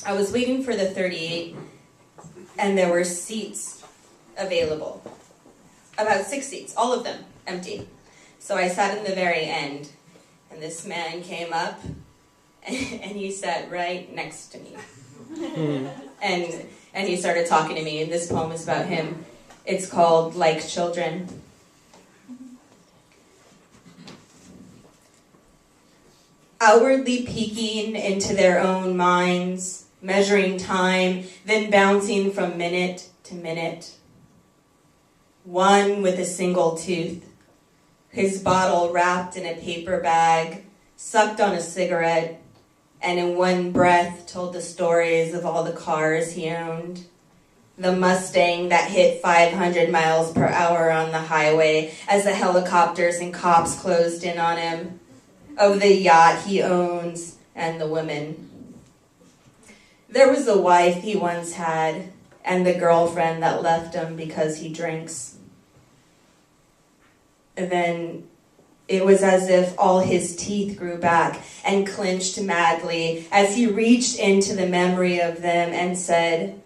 I was waiting for the 38, and there were seats available. About 6 seats, all of them empty. So I sat in the very end, and this man came up, and he sat right next to me. And he started talking to me, and this poem is about him. It's called Like Children. Outwardly peeking into their own minds, measuring time, then bouncing from minute to minute. One with a single tooth, his bottle wrapped in a paper bag, sucked on a cigarette, and in one breath told the stories of all the cars he owned. The Mustang that hit 500 miles per hour on the highway as the helicopters and cops closed in on him. Of the yacht he owns and the women. There was a wife he once had and the girlfriend that left him because he drinks. And then it was as if all his teeth grew back and clenched madly as he reached into the memory of them and said,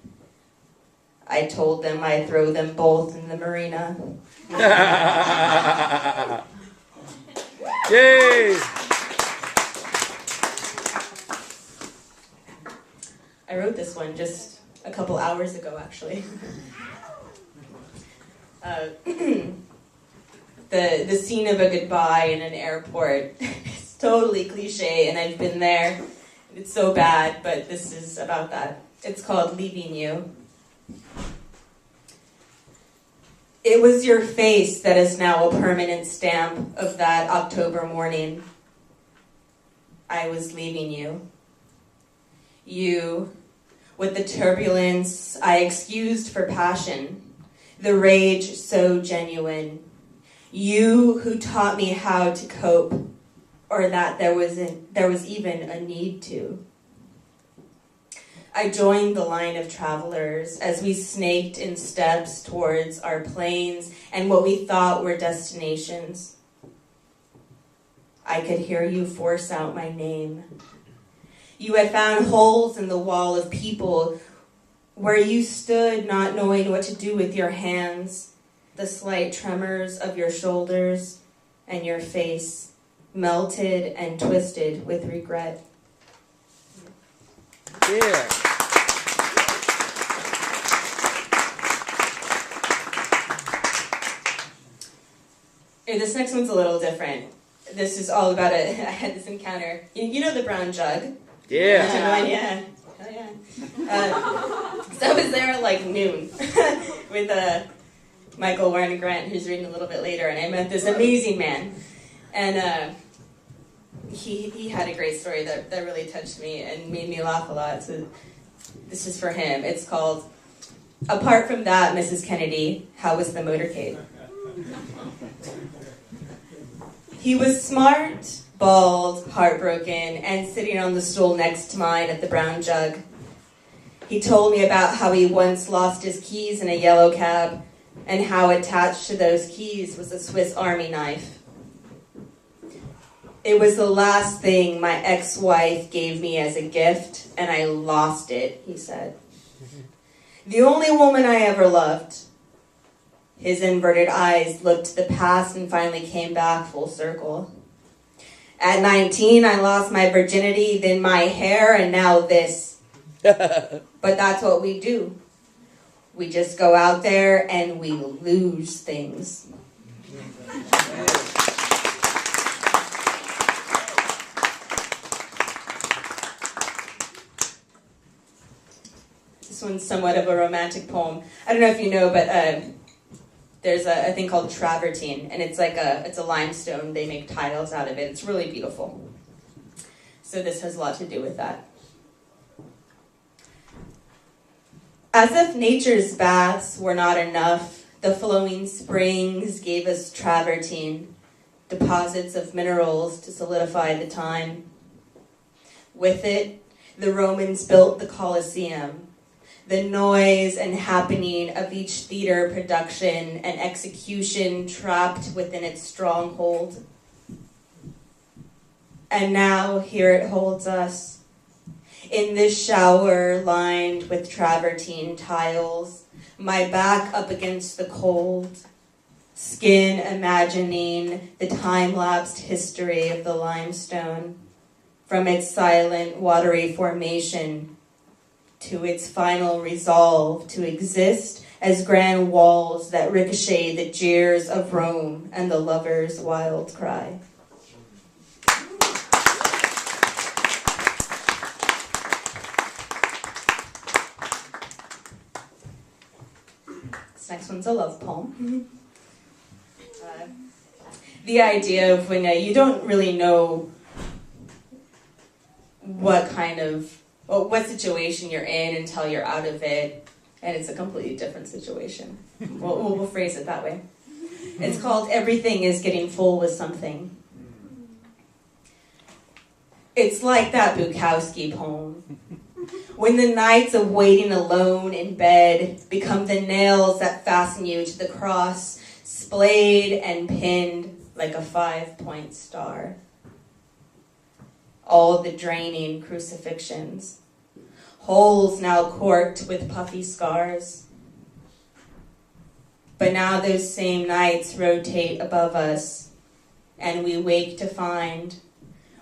I told them I'd throw them both in the marina. Yay! I wrote this one just a couple hours ago, actually. The scene of a goodbye in an airport is totally cliche, and I've been there. It's so bad, but this is about that. It's called Leaving You. It was your face that is now a permanent stamp of that October morning. I was leaving you. You, with the turbulence I excused for passion, the rage so genuine. You who taught me how to cope, or that there was even a need to. I joined the line of travelers as we snaked in steps towards our planes and what we thought were destinations. I could hear you force out my name. You had found holes in the wall of people where you stood not knowing what to do with your hands, the slight tremors of your shoulders and your face, melted and twisted with regret. Yeah. And this next one's a little different. This is all about I had this encounter. You know the brown jug? Yeah. Yeah. Oh, yeah. So I was there at like noon with Michael Warren Grant, who's reading a little bit later, and I met this amazing man. And he had a great story that really touched me and made me laugh a lot. So this is for him. It's called, Apart from That, Mrs. Kennedy, How Was the Motorcade? He was smart, bald, heartbroken, and sitting on the stool next to mine at the brown jug. He told me about how he once lost his keys in a yellow cab, and how attached to those keys was a Swiss Army knife. It was the last thing my ex-wife gave me as a gift, and I lost it, he said. The only woman I ever loved. His inverted eyes looked to the past and finally came back full circle. At 19, I lost my virginity, then my hair, and now this. But that's what we do. We just go out there and we lose things. This one's somewhat of a romantic poem. I don't know if you know, but there's a thing called travertine, and it's a limestone. They make tiles out of it. It's really beautiful. So this has a lot to do with that. As if nature's baths were not enough, the flowing springs gave us travertine, deposits of minerals to solidify the time. With it, the Romans built the Colosseum. The noise and happening of each theater production and execution trapped within its stronghold. And now here it holds us. In this shower lined with travertine tiles, my back up against the cold, skin imagining the time-lapsed history of the limestone, from its silent, watery formation to its final resolve to exist as grand walls that ricochet the jeers of Rome and the lover's wild cry. This next one's a love poem. The idea of when you don't really know what situation you're in until you're out of it, and it's a completely different situation. We'll phrase it that way. It's called Everything is Getting Full with Something. It's like that Bukowski poem. When the nights of waiting alone in bed become the nails that fasten you to the cross, splayed and pinned like a 5-point star. All the draining crucifixions, holes now corked with puffy scars. But now those same nights rotate above us, and we wake to find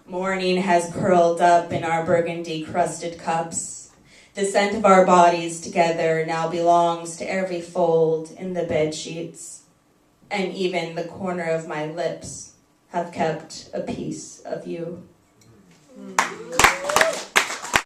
morning has curled up in our burgundy-crusted cups. The scent of our bodies together now belongs to every fold in the bed sheets, and even the corner of my lips have kept a piece of you.